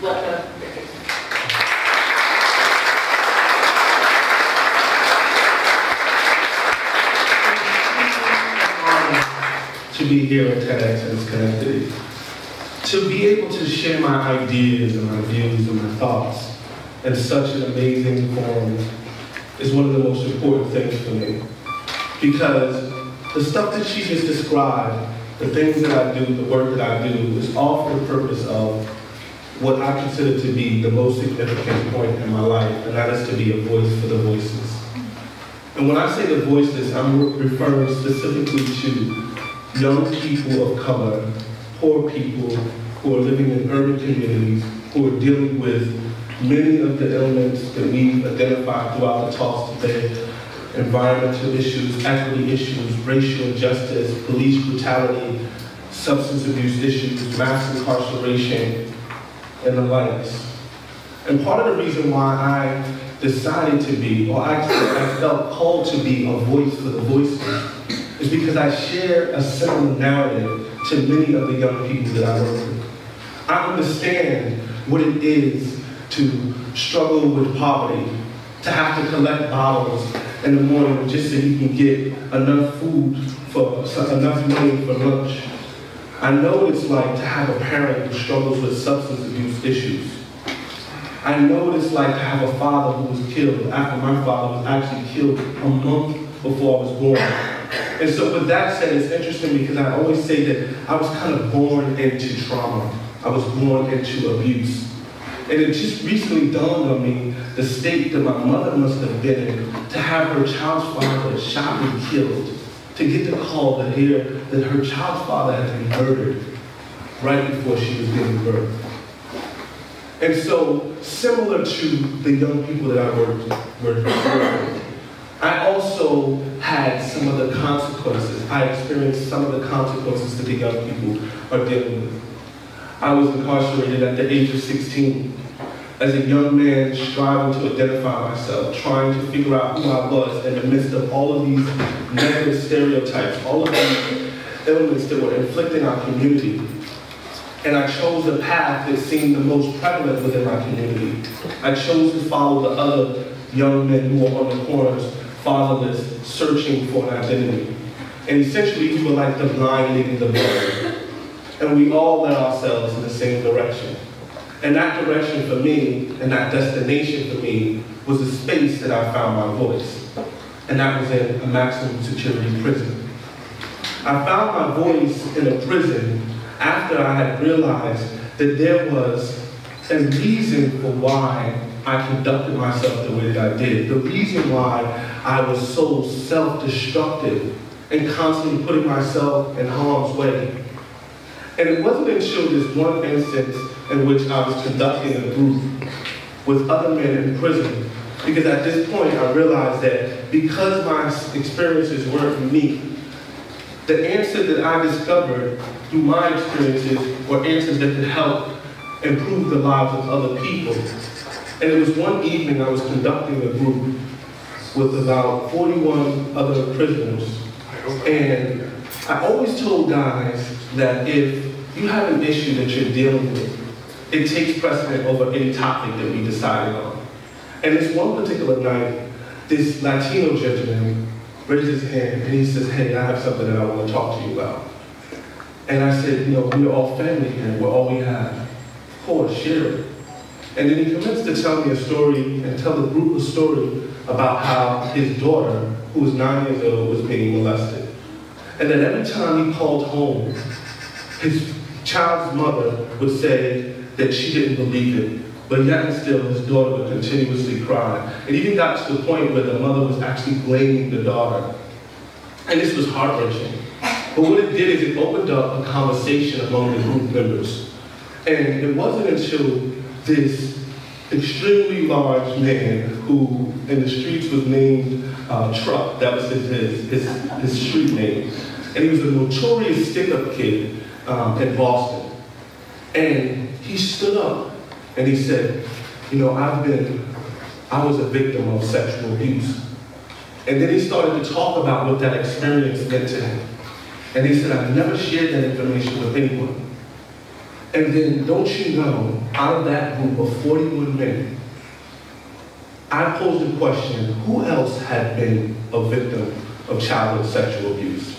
Welcome. To be here at TEDxSchenectady, to be able to share my ideas and my views and my thoughts in such an amazing forum is one of the most important things for me. Because the stuff that she just described, the things that I do, the work that I do, is all for the purpose of what I consider to be the most significant point in my life, and that is to be a voice for the voiceless. And when I say the voiceless, I'm referring specifically to young people of color, poor people who are living in urban communities, who are dealing with many of the elements that we've identified throughout the talks today: environmental issues, equity issues, racial injustice, police brutality, substance abuse issues, mass incarceration, and the likes. And part of the reason why I decided to be, or actually I felt called to be a voice for the voiceless, is because I share a similar narrative to many of the young people that I work with. I understand what it is to struggle with poverty, to have to collect bottles in the morning just so you can get enough food, enough money for lunch. I know what it's like to have a parent who struggles with substance abuse issues. I know what it's like to have a father who was killed after my father was actually killed a month before I was born. And so with that said, it's interesting because I always say that I was kind of born into trauma. I was born into abuse. And it just recently dawned on me the state that my mother must have been in to have her child's father shot and killed, to get the call to hear that her child's father had been murdered right before she was giving birth. And so, similar to the young people that I worked with, I also had some of the consequences. I experienced some of the consequences that the young people are dealing with. I was incarcerated at the age of 16 as a young man striving to identify myself, trying to figure out who I was in the midst of all of these negative stereotypes, all of these elements that were inflicting our community. And I chose a path that seemed the most prevalent within my community. I chose to follow the other young men who were on the corners, fatherless, searching for an identity. And essentially, we were like the blind leading the blind. And we all led ourselves in the same direction. And that direction for me, and that destination for me, was a space that I found my voice. And that was in a maximum security prison. I found my voice in a prison after I had realized that there was a reason for why I conducted myself the way that I did. The reason why I was so self-destructive and constantly putting myself in harm's way. And it wasn't until this one instance in which I was conducting a group with other men in prison, because at this point I realized that because my experiences weren't unique, the answers that I discovered through my experiences were answers that could help improve the lives of other people. And it was one evening I was conducting a group with about 41 other prisoners. And I always told guys that if you have an issue that you're dealing with, it takes precedent over any topic that we decided on. And this one particular night, this Latino gentleman raised his hand and he says, "Hey, I have something that I want to talk to you about." And I said, we're all family here, we're all we have. Of course, share it. And then he commenced to tell me a story and tell the group a story about how his daughter, who was 9 years old, was being molested. And that every time he called home, his child's mother would say that she didn't believe it, but yet and still his daughter would continuously cry. It even got to the point where the mother was actually blaming the daughter. And this was heart-wrenching. But what it did is it opened up a conversation among the group members. And it wasn't until this extremely large man who in the streets was named Truck, that was his street name. And he was a notorious stick-up kid in Boston. And he stood up and he said, I was a victim of sexual abuse. And then he started to talk about what that experience meant to him. And he said, I've never shared that information with anyone. And then, don't you know, out of that group of 41 men, I posed the question, who else had been a victim of childhood sexual abuse?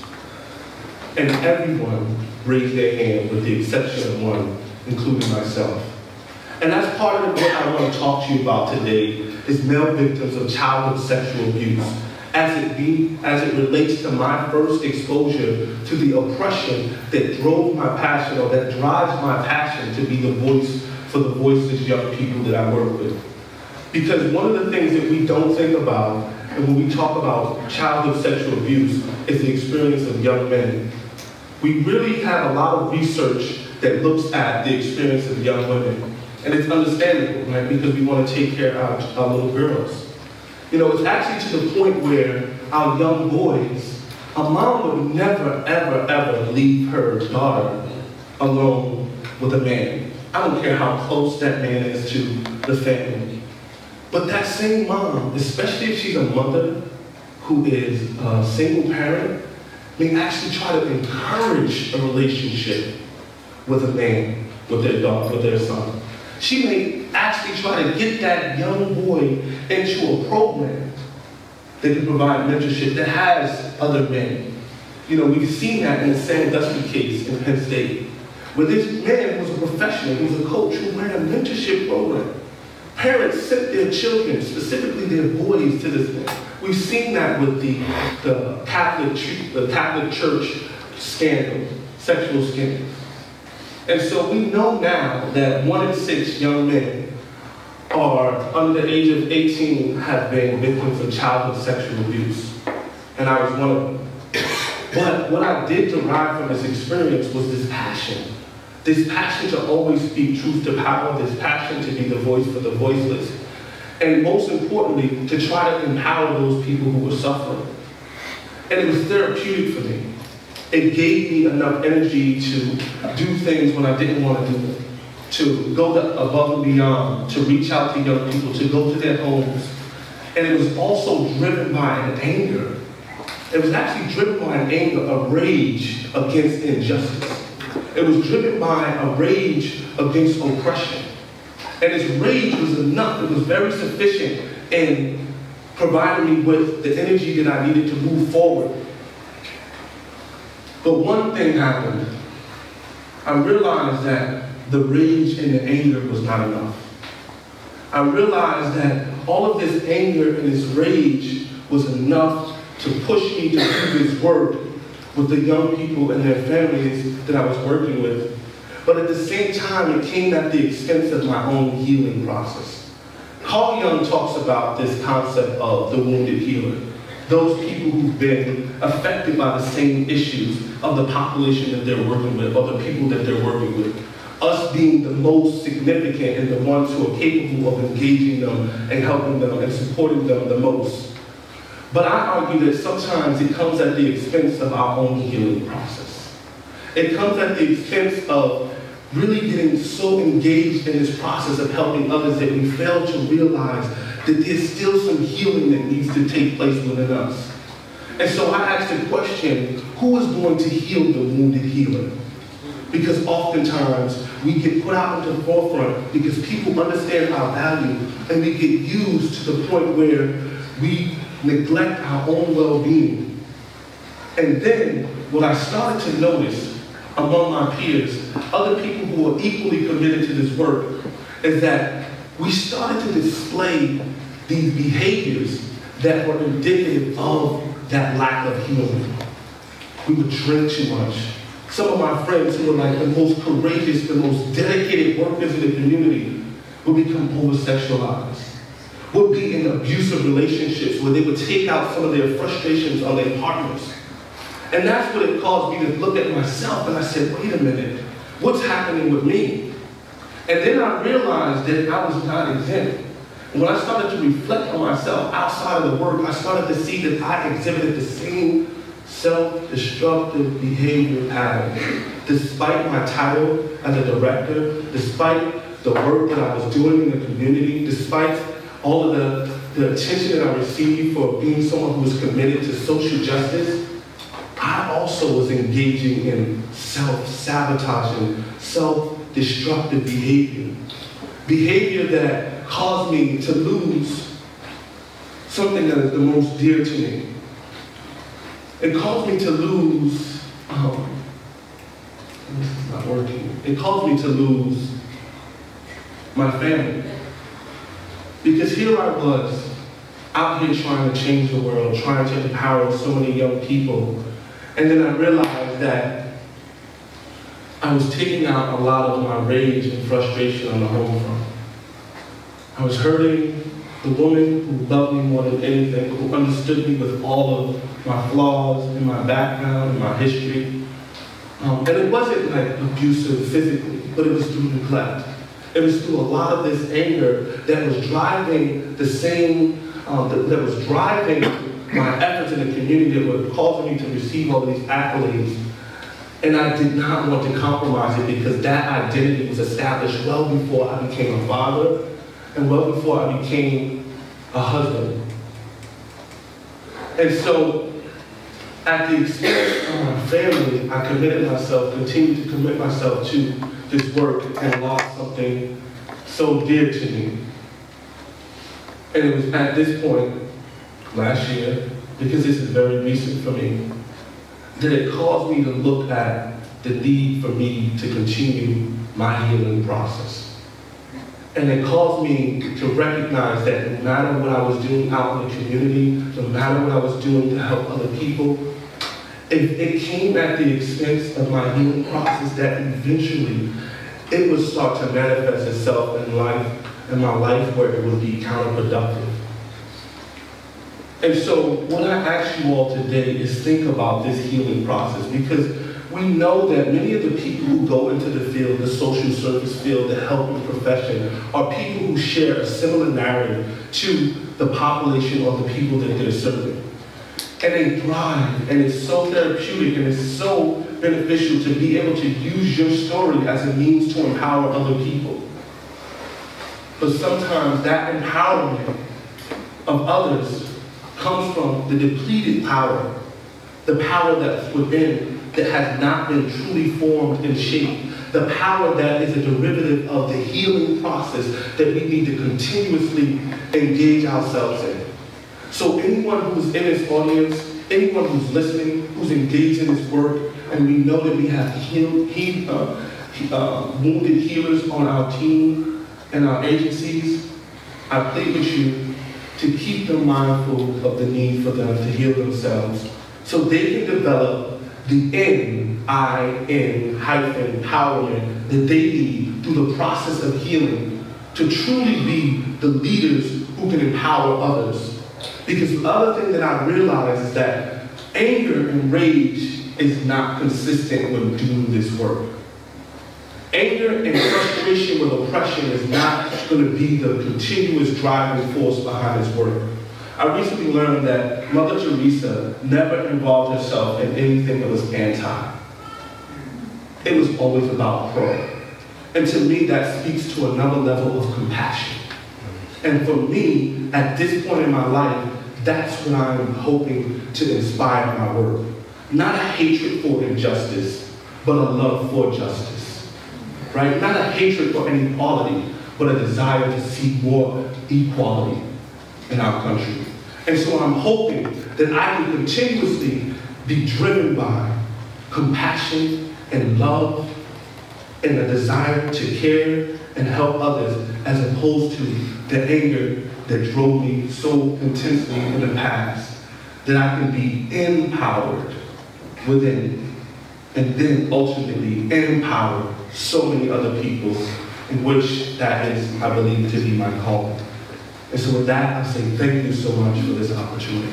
And everyone raised their hand with the exception of one, including myself. And that's part of what I want to talk to you about today, is male victims of childhood sexual abuse, as it relates to my first exposure to the oppression that drove my passion, or that drives my passion to be the voice for the voiceless young people that I work with. Because one of the things that we don't think about, and when we talk about childhood sexual abuse, is the experience of young men. We really have a lot of research that looks at the experience of young women. And it's understandable, right? Because we want to take care of our little girls. You know, it's actually to the point where our young boys, a mom would never, ever, ever leave her daughter alone with a man. I don't care how close that man is to the family. But that same mom, especially if she's a mother who is a single parent, may actually try to encourage a relationship with a man, with their daughter, with their son. She may actually try to get that young boy into a program that can provide mentorship that has other men. You know, we've seen that in the Sandusky case in Penn State, where this man was a professional, he was a coach who ran a mentorship program. Parents sent their children, specifically their boys, to this man. We've seen that with the Catholic Church scandal, sexual scandal. And so we know now that 1 in 6 young men are under the age of 18 have been victims of childhood sexual abuse. And I was one of them. But what I did derive from this experience was this passion. This passion to always speak truth to power, this passion to be the voice for the voiceless. And most importantly, to try to empower those people who were suffering. And it was therapeutic for me. It gave me enough energy to do things when I didn't want to do them, to go above and beyond, to reach out to young people, to go to their homes. And it was also driven by an anger. It was actually driven by an anger, a rage against injustice. It was driven by a rage against oppression. And this rage was enough, it was very sufficient in providing me with the energy that I needed to move forward. But one thing happened. I realized that the rage and the anger was not enough. I realized that all of this anger and this rage was enough to push me to do this work with the young people and their families that I was working with. But at the same time, it came at the expense of my own healing process. Carl Jung talks about this concept of the wounded healer. Those people who've been affected by the same issues of the population that they're working with, or the people that they're working with. Us being the most significant and the ones who are capable of engaging them and helping them and supporting them the most. But I argue that sometimes it comes at the expense of our own healing process. It comes at the expense of really getting so engaged in this process of helping others that we fail to realize that there's still some healing that needs to take place within us. And so I asked the question, who is going to heal the wounded healer? Because oftentimes we get put out into the forefront because people understand our value, and we get used to the point where we neglect our own well-being. And then what I started to notice among my peers, other people who are equally committed to this work, is that we started to display these behaviors that were indicative of that lack of healing. We would drink too much. Some of my friends who were like the most courageous, the most dedicated workers in the community would become over-sexualized, would be in abusive relationships where they would take out some of their frustrations on their partners. And that's what it caused me to look at myself, and I said, wait a minute, what's happening with me? And then I realized that I was not exempt. And when I started to reflect on myself outside of the work, I started to see that I exhibited the same self-destructive behavior pattern. Despite my title as a director, despite the work that I was doing in the community, despite all of the attention that I received for being someone who was committed to social justice, I also was engaging in self-sabotaging, self destructive behavior. Behavior that caused me to lose something that is the most dear to me. It caused me to lose, this is not working. It caused me to lose my family. Because here I was, out here trying to change the world, trying to empower so many young people. And then I realized that I was taking out a lot of my rage and frustration on the home front. I was hurting the woman who loved me more than anything, who understood me with all of my flaws and my background and my history. And it wasn't like abusive physically, but it was through neglect. It was through a lot of this anger that was driving the same, that was driving my efforts in the community, that were causing me to receive all of these accolades. And I did not want to compromise it because that identity was established well before I became a father and well before I became a husband. And so, at the expense of my family, I committed myself, continued to commit myself to this work and lost something so dear to me. And it was at this point, last year, because this is very recent for me, that it caused me to look at the need for me to continue my healing process. And it caused me to recognize that no matter what I was doing out in the community, no matter what I was doing to help other people, if it came at the expense of my healing process, that eventually it would start to manifest itself in my life where it would be counterproductive. And so what I ask you all today is think about this healing process, because we know that many of the people who go into the field, the social service field, the helping profession, are people who share a similar narrative to the population or the people that they're serving. And they thrive, and it's so therapeutic, and it's so beneficial to be able to use your story as a means to empower other people. But sometimes that empowerment of others comes from the depleted power, the power that's within that has not been truly formed and shaped, the power that is a derivative of the healing process that we need to continuously engage ourselves in. So anyone who's in this audience, anyone who's listening, who's engaged in this work, and we know that we have wounded healers on our team and our agencies, I plead with you to keep them mindful of the need for them to heal themselves so they can develop the empowerment that they need through the process of healing to truly be the leaders who can empower others. Because the other thing that I realize is that anger and rage is not consistent with doing this work. Anger and frustration with oppression is not going to be the continuous driving force behind this work. I recently learned that Mother Teresa never involved herself in anything that was anti. It was always about pro. And to me, that speaks to another level of compassion. And for me, at this point in my life, that's what I'm hoping to inspire my work. Not a hatred for injustice, but a love for justice. Right? Not a hatred for inequality, but a desire to see more equality in our country. And so I'm hoping that I can continuously be driven by compassion and love and a desire to care and help others, as opposed to the anger that drove me so intensely in the past, that I can be empowered within, and then ultimately empower so many other people, in which that is, I believe, to be my calling. And so with that, I say thank you so much for this opportunity.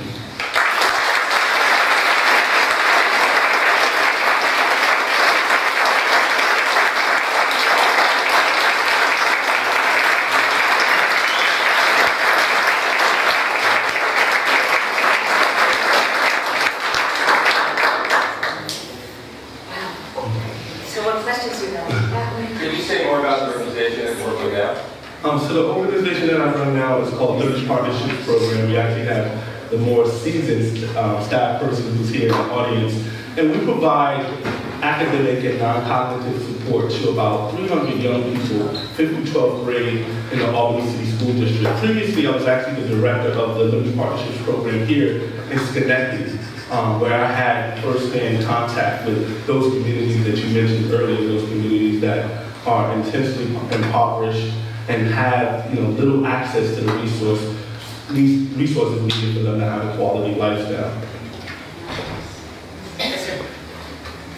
So the organization that I run now is called Living Partnerships Program. We actually have the more seasoned staff person who's here in the audience. And we provide academic and non-cognitive support to about 300 young people, 5th through 12th grade in the Albany City School District. Previously, I was actually the director of the Living Partnerships program here in Schenectady, where I had first-hand contact with those communities that you mentioned earlier, those communities that are intensely impoverished and have little access to the resources needed for them to have a quality lifestyle.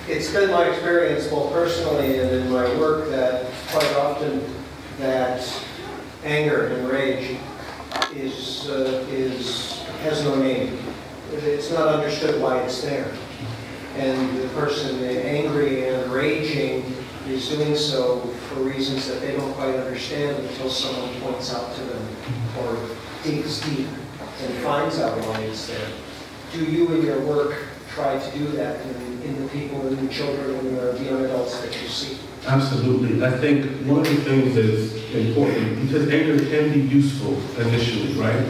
It's been my experience, both personally and in my work, that quite often that anger and rage has no name. It's not understood why it's there. And the person angry and raging is doing so for reasons that they don't quite understand until someone points out to them or digs deep and finds out why it's there. Do you in your work try to do that in the people, in the children, and the young adults that you see? Absolutely. I think one of the things that's important, because anger can be useful initially, right?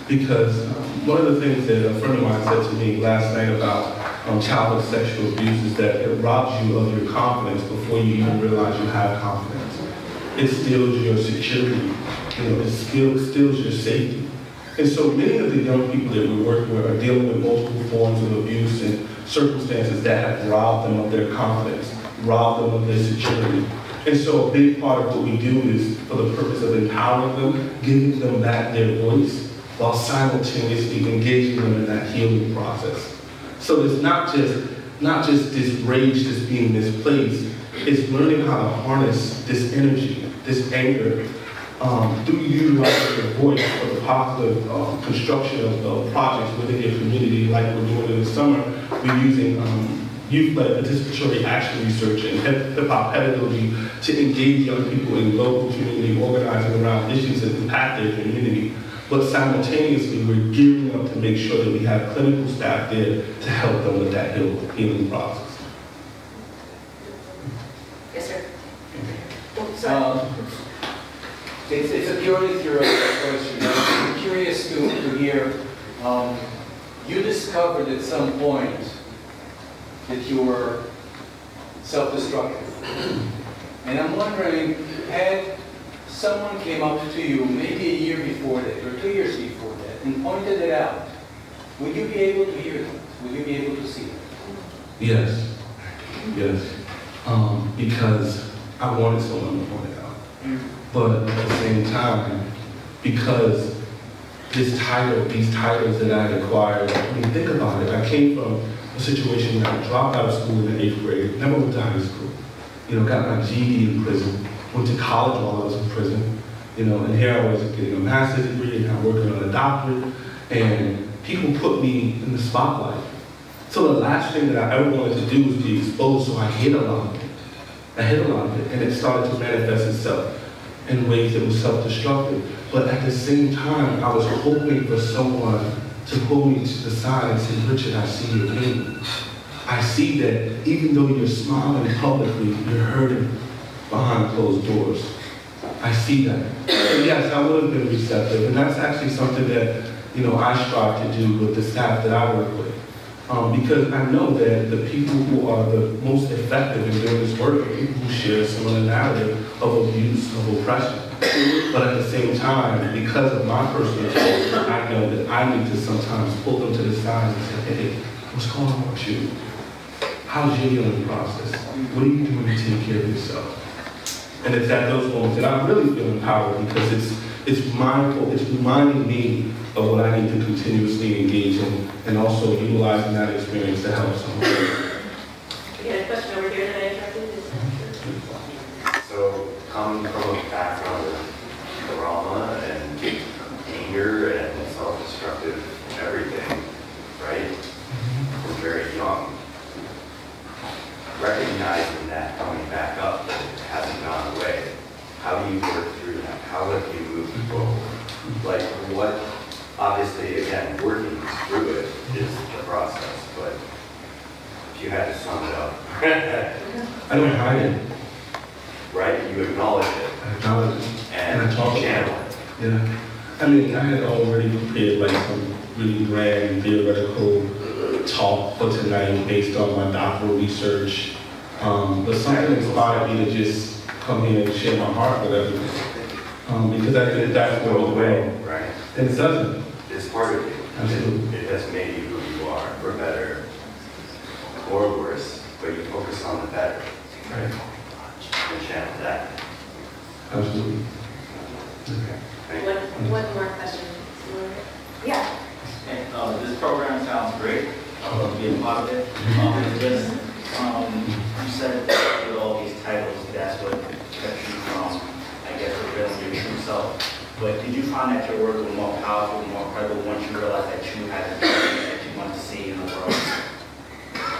Because one of the things that a friend of mine said to me last night about childhood sexual abuse is that it robs you of your confidence before you even realize you have confidence. It steals your security, it steals your safety. And so many of the young people that we're working with are dealing with multiple forms of abuse and circumstances that have robbed them of their confidence, robbed them of their security. And so a big part of what we do is for the purpose of empowering them, giving them back their voice, while simultaneously engaging them in that healing process. So it's not just this rage that's being misplaced, it's learning how to harness this energy, this anger, through utilizing your voice for the positive construction of projects within your community, like we're doing in the summer. We're using youth-led participatory action research and hip-hop pedagogy to engage young people in local community organizing around issues that impact their community. But simultaneously, we're gearing up to make sure that we have clinical staff there to help them with that healing process. Yes, sir. It's a purely theoretical question. I'm curious to hear, you discovered at some point that you were self-destructive. And I'm wondering, had someone came up to you maybe a year before that, or 2 years before that, and pointed it out, would you be able to hear that? Would you be able to see it? Yes. Because I wanted someone to point it out. But at the same time, because these titles that I acquired, I mean, think about it. I came from a situation where I dropped out of school in the 8th grade, never went to high school. Got my GED in prison, went to college while I was in prison, and here I was getting a master's degree and I'm working on a doctorate, and people put me in the spotlight. So the last thing that I ever wanted to do was be exposed, so I hid a lot of it. And it started to manifest itself in ways that were self-destructive. But at the same time, I was hoping for someone to pull me to the side and say, Richard, I see your pain. I see that even though you're smiling publicly, you're hurting behind closed doors. I see that. And yes, I would have been receptive, and that's actually something that I strive to do with the staff that I work with. Because I know that the people who are the most effective in doing this work are people who share a similar narrative of abuse, of oppression. But at the same time, because of my personal experience, I know that I need to sometimes pull them to the side and say, hey, what's going on with you? How's your healing process? What are you doing to take care of yourself? And it's at those moments that I really feel empowered, because it's mindful, it's reminding me of what I need to continuously engage in, and also utilizing that experience to help someone. We got a question over here that I interrupted. So, coming from a background of trauma and anger and self-destructive everything, right? From very young. Recognizing that coming back up, that it hasn't gone away. How do you work through that? How have you moved forward? Like what, obviously, again, working through it is the process, but if you had to sum it up. I don't hide it. Right? You acknowledge it. I acknowledge it. And I talk channel about it. Yeah. I mean, I had already prepared like some really grand theoretical talk for tonight based on my doctoral research. But something inspired me to just come here and share my heart with everyone. Because I think that's the whole way. Right. And it doesn't. It's part of you. Absolutely. It has made you who you are, for better or worse, but you focus on the better. Right. And channel that. Absolutely. One more question. Yeah. And, this program sounds great. I love being part of it. You said that with all these titles, that's what kept you from, I guess, revealing your true self. But did you find that your work was more powerful, more credible once you realized that you had the things that you wanted to see in the world?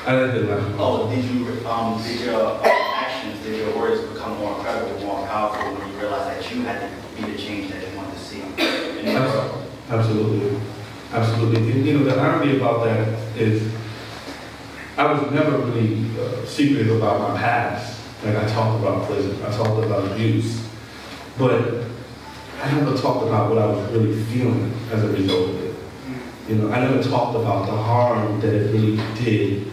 I didn't know. Oh, did your actions, did your words become more credible, more powerful when you realized that you had to be the change that you wanted to see in the world? Absolutely. Absolutely. And, you know, the irony about that is I was never really secretive about my past. Like, I talked about prison, I talked about abuse, but I never talked about what I was really feeling as a result of it. You know, I never talked about the harm that it really did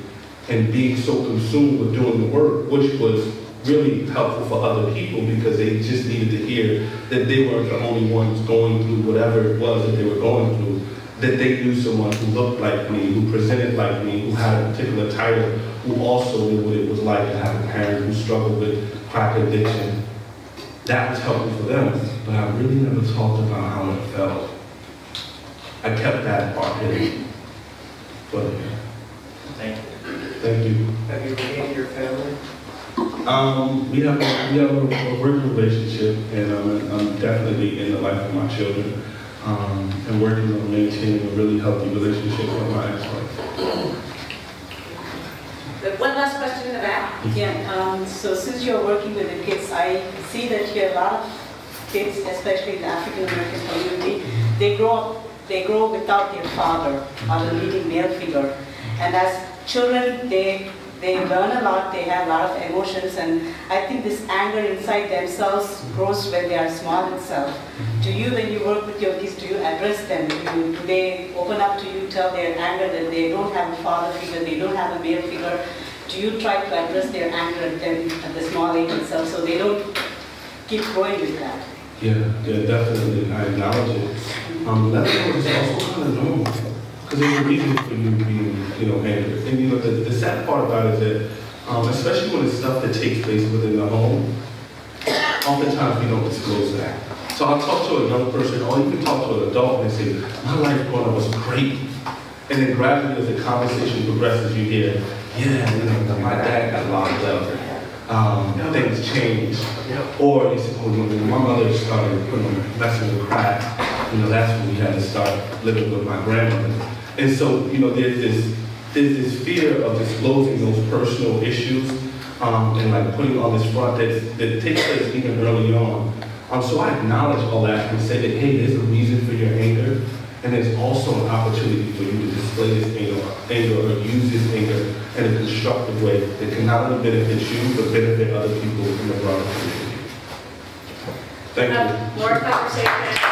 and being so consumed with doing the work, which was really helpful for other people because they just needed to hear that they weren't the only ones going through whatever it was that they were going through, that they knew someone who looked like me, who presented like me, who had a particular title, who also knew what it was like to have a parent who struggled with crack addiction. That was helpful for them, but I really never talked about how it felt. I kept that part hidden. But Thank you. thank you. Have you regained your family? We have a working relationship, and I'm definitely in the life of my children, and working on maintaining a really healthy relationship with my ex-wife. One last question in the back. Yeah, so since you're working with the kids, I see that here a lot of kids, especially in the African American community, they grow without their father or the leading male figure. And as children, they learn a lot, they have a lot of emotions, and I think this anger inside themselves grows when they are small itself. Do you, when you work with your kids, do you address them? Do they open up to you, tell their anger that they don't have a father figure, they don't have a male figure? Do you try to address their anger at them at the small age itself so they don't keep growing with that? Yeah, definitely. I acknowledge it. That is also kind of normal. Because there's a reason for you being, angry. And the sad part about it is that, especially when it's stuff that takes place within the home, oftentimes we don't disclose that. So I'll talk to a young person, or you can talk to an adult and say, my life growing up was great. And then gradually as the conversation progresses, you hear, yeah, my dad got locked up. Things changed. Or you say, my mother started messing with crack. That's when we had to start living with my grandmother. And so, there's this fear of disclosing those personal issues and like putting on this front that takes place even early on. So I acknowledge all that and say that, hey, there's a reason for your anger, and there's also an opportunity for you to display this anger or use this anger in a constructive way that can not only benefit you, but benefit other people in the broader community. Thank you. More conversation.